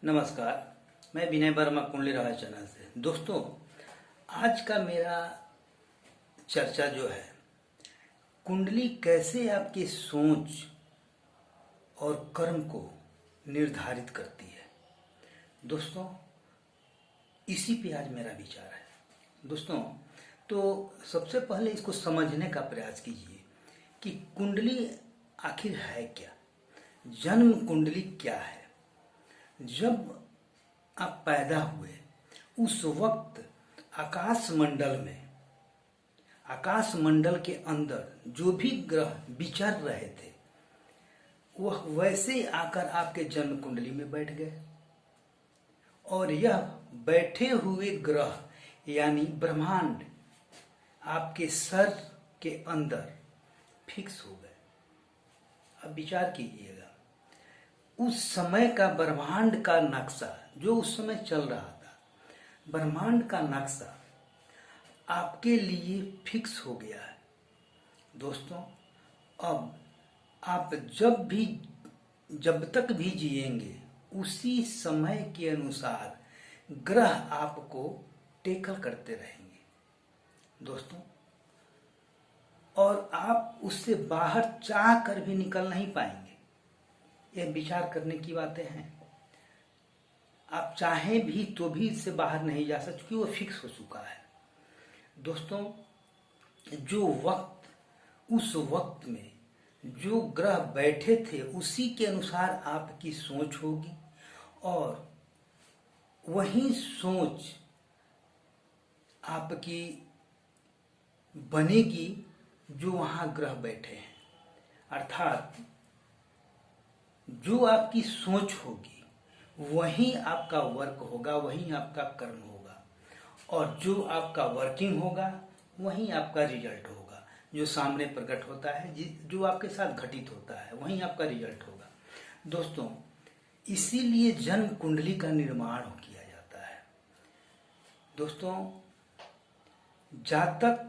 नमस्कार, मैं विनय वर्मा कुंडली राज चैनल से। दोस्तों, आज का मेरा चर्चा जो है, कुंडली कैसे आपकी सोच और कर्म को निर्धारित करती है। दोस्तों, इसी पे आज मेरा विचार है। दोस्तों, तो सबसे पहले इसको समझने का प्रयास कीजिए कि कुंडली आखिर है क्या, जन्म कुंडली क्या है। जब आप पैदा हुए उस वक्त आकाश मंडल के अंदर जो भी ग्रह विचर रहे थे वह वैसे आकर आपके जन्म कुंडली में बैठ गए, और यह बैठे हुए ग्रह यानी ब्रह्मांड आपके सर के अंदर फिक्स हो गए। अब विचार कीजिएगा, उस समय का ब्रह्मांड का नक्शा जो उस समय चल रहा था, ब्रह्मांड का नक्शा आपके लिए फिक्स हो गया है। दोस्तों, अब आप जब तक भी जिएंगे उसी समय के अनुसार ग्रह आपको टेकल करते रहेंगे। दोस्तों, और आप उससे बाहर चाह कर भी निकल नहीं पाएंगे। यह विचार करने की बातें हैं। आप चाहें भी तो भी इससे बाहर नहीं जा सकते, क्योंकि वो फिक्स हो चुका है। दोस्तों, उस वक्त में जो ग्रह बैठे थे उसी के अनुसार आपकी सोच होगी, और वही सोच आपकी बनेगी जो वहां ग्रह बैठे हैं। अर्थात जो आपकी सोच होगी वही आपका वर्क होगा, वही आपका कर्म होगा, और जो आपका वर्किंग होगा वही आपका रिजल्ट होगा। जो सामने प्रकट होता है, जो आपके साथ घटित होता है, वही आपका रिजल्ट होगा। दोस्तों, इसीलिए जन्म कुंडली का निर्माण किया जाता है। दोस्तों, जातक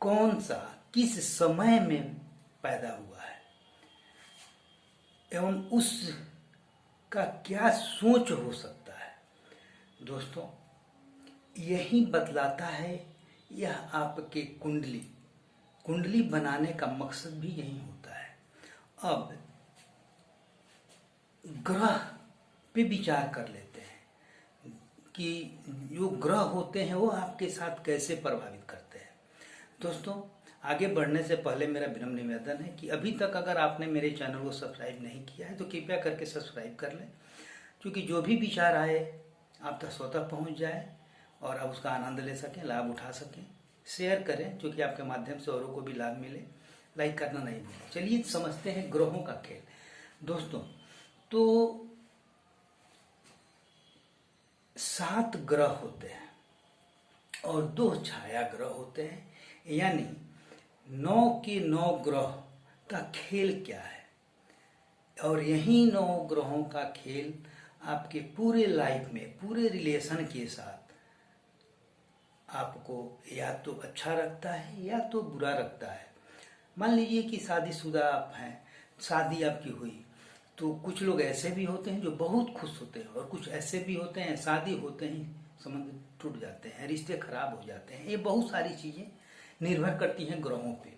कौन सा किस समय में पैदा हुआ है एवं उसका क्या सोच हो सकता है, दोस्तों, यही बतलाता है। यह आपके कुंडली बनाने का मकसद भी यही होता है। अब ग्रह पे विचार कर लेते हैं कि जो ग्रह होते हैं वो आपके साथ कैसे प्रभावित करते हैं। दोस्तों, आगे बढ़ने से पहले मेरा विनम्र निवेदन है कि अभी तक अगर आपने मेरे चैनल को सब्सक्राइब नहीं किया है तो कृपया करके सब्सक्राइब कर लें, क्योंकि जो भी विचार आए आप तक स्वतः पहुंच जाए और आप उसका आनंद ले सकें, लाभ उठा सकें। शेयर करें, क्योंकि आपके माध्यम से औरों को भी लाभ मिले। लाइक करना नहीं भूलें। चलिए समझते हैं ग्रहों का खेल। दोस्तों, तो 7 ग्रह होते हैं और 2 छाया ग्रह होते हैं, यानी 9 के 9 ग्रह का खेल क्या है। और यही 9 ग्रहों का खेल आपके पूरे लाइफ में, पूरे रिलेशन के साथ आपको या तो अच्छा रखता है या तो बुरा रखता है। मान लीजिए कि शादीशुदा आप हैं, शादी आपकी हुई, तो कुछ लोग ऐसे भी होते हैं जो बहुत खुश होते हैं, और कुछ ऐसे भी होते हैं शादी होते ही संबंध टूट जाते हैं, रिश्ते खराब हो जाते हैं। ये बहुत सारी चीजें निर्भर करती हैं ग्रहों पे।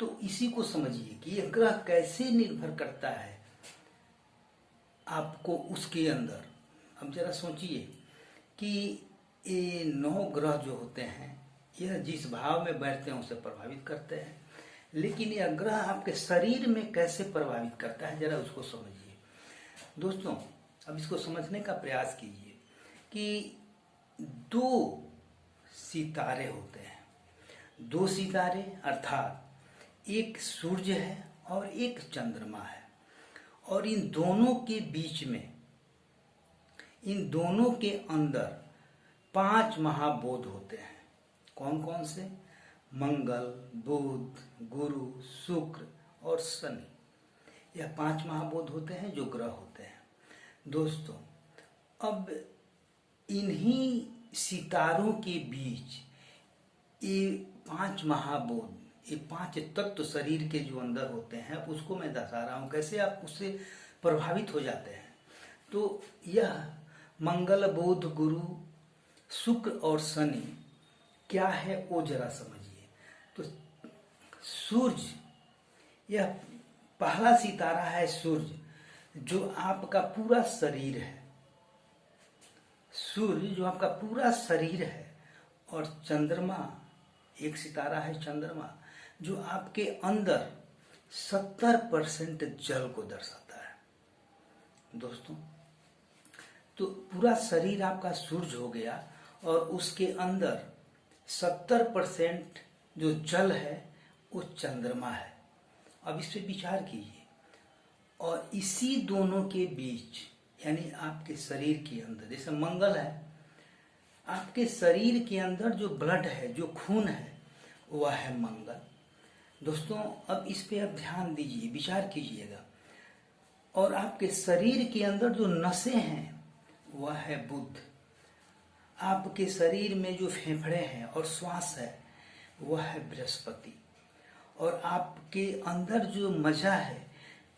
तो इसी को समझिए कि यह ग्रह कैसे निर्भर करता है आपको उसके अंदर। अब जरा सोचिए कि ये 9 ग्रह जो होते हैं यह जिस भाव में बैठते हैं उसे प्रभावित करते हैं, लेकिन यह ग्रह आपके शरीर में कैसे प्रभावित करता है, जरा उसको समझिए। दोस्तों, अब इसको समझने का प्रयास कीजिए कि 2 सितारे होते हैं। 2 सितारे अर्थात एक सूर्य है और एक चंद्रमा है, और इन दोनों के बीच में, इन दोनों के अंदर 5 महाबोध होते हैं। कौन कौन से? मंगल, बुध, गुरु, शुक्र और शनि। यह 5 महाबोध होते हैं जो ग्रह होते हैं। दोस्तों, अब इन्हीं सितारों के बीच ये 5 महाबोध, ये 5 तत्व शरीर के जो अंदर होते हैं, उसको मैं दर्शा रहा हूं कैसे आप उससे प्रभावित हो जाते हैं। तो यह मंगल, बुध, गुरु, शुक्र और शनि क्या है वो जरा समझिए। तो सूर्य, यह पहला सितारा है सूर्य, जो आपका पूरा शरीर है। सूर्य जो आपका पूरा शरीर है, और चंद्रमा एक सितारा है चंद्रमा, जो आपके अंदर 70% जल को दर्शाता है दोस्तों। तो पूरा शरीर आपका सूर्य हो गया, और उसके अंदर 70% जो जल है वो चंद्रमा है। अब इस पे विचार कीजिए। और इसी दोनों के बीच, यानी आपके शरीर के अंदर, जैसे मंगल है, आपके शरीर के अंदर जो ब्लड है, जो खून है, वह है मंगल दोस्तों। अब इस पे आप ध्यान दीजिए, विचार कीजिएगा। और आपके शरीर के अंदर जो नसें हैं वह है बुध। आपके शरीर में जो फेफड़े हैं और श्वास है वह है बृहस्पति। और आपके अंदर जो मज्जा है,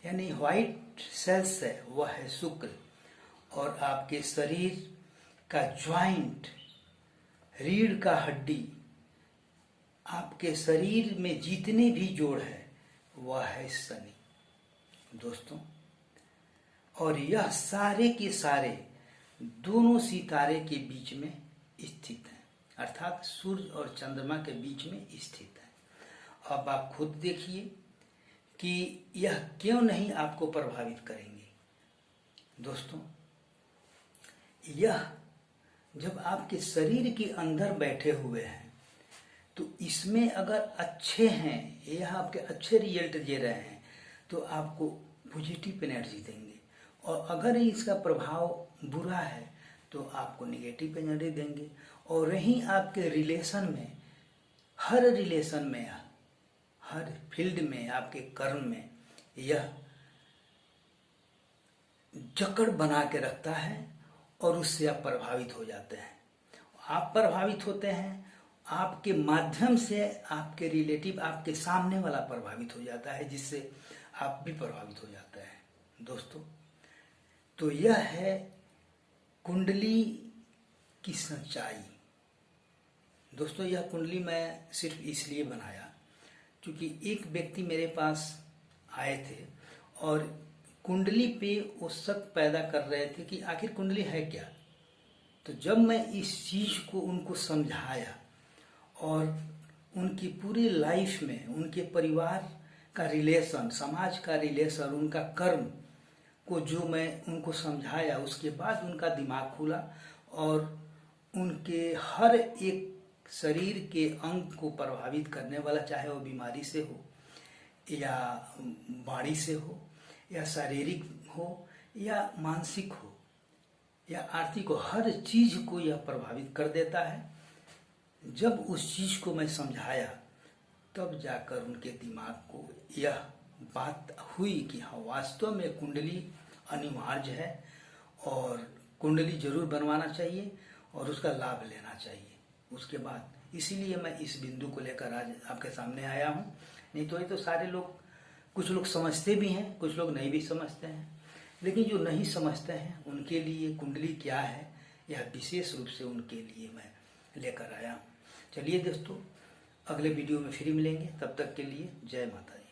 यानी व्हाइट सेल्स है, वह है शुक्र। और आपके शरीर का ज्वाइंट, रीढ़ का हड्डी, आपके शरीर में जितने भी जोड़ है वह है शनि दोस्तों। और यह सारे के सारे दोनों सितारे के बीच में स्थित हैं, अर्थात सूर्य और चंद्रमा के बीच में स्थित है। अब आप खुद देखिए कि यह क्यों नहीं आपको प्रभावित करेंगे दोस्तों। यह जब आपके शरीर के अंदर बैठे हुए हैं, तो इसमें अगर अच्छे हैं, यह आपके अच्छे रिजल्ट दे रहे हैं, तो आपको पॉजिटिव एनर्जी देंगे। और अगर इसका प्रभाव बुरा है तो आपको नेगेटिव एनर्जी देंगे। और रही आपके रिलेशन में, हर रिलेशन में, हर फील्ड में, आपके कर्म में यह जकड़ बना के रखता है, और उससे आप प्रभावित हो जाते हैं। आप प्रभावित होते हैं, आपके माध्यम से आपके रिलेटिव, आपके सामने वाला प्रभावित हो जाता है, जिससे आप भी प्रभावित हो जाते हैं दोस्तों। तो यह है कुंडली की सच्चाई दोस्तों। यह कुंडली मैं सिर्फ इसलिए बनाया क्योंकि एक व्यक्ति मेरे पास आए थे और कुंडली पे वो शक पैदा कर रहे थे कि आखिर कुंडली है क्या। तो जब मैं इस चीज को उनको समझाया, और उनकी पूरी लाइफ में उनके परिवार का रिलेशन, समाज का रिलेशन, उनका कर्म को जो मैं उनको समझाया, उसके बाद उनका दिमाग खुला, और उनके हर एक शरीर के अंग को प्रभावित करने वाला, चाहे वो बीमारी से हो, या वाणी से हो, या शारीरिक हो, या मानसिक हो, या आर्थिक हो, हर चीज को यह प्रभावित कर देता है। जब उस चीज को मैं समझाया, तब जाकर उनके दिमाग को यह बात हुई कि हाँ, वास्तव में कुंडली अनिवार्य है, और कुंडली जरूर बनवाना चाहिए, और उसका लाभ लेना चाहिए। उसके बाद इसीलिए मैं इस बिंदु को लेकर आज आपके सामने आया हूँ। नहीं तो ये तो सारे लोग, कुछ लोग समझते भी हैं, कुछ लोग नहीं भी समझते हैं, लेकिन जो नहीं समझते हैं उनके लिए कुंडली क्या है, यह विशेष रूप से उनके लिए मैं लेकर आया हूँ। चलिए दोस्तों, अगले वीडियो में फिर मिलेंगे। तब तक के लिए जय माता दी।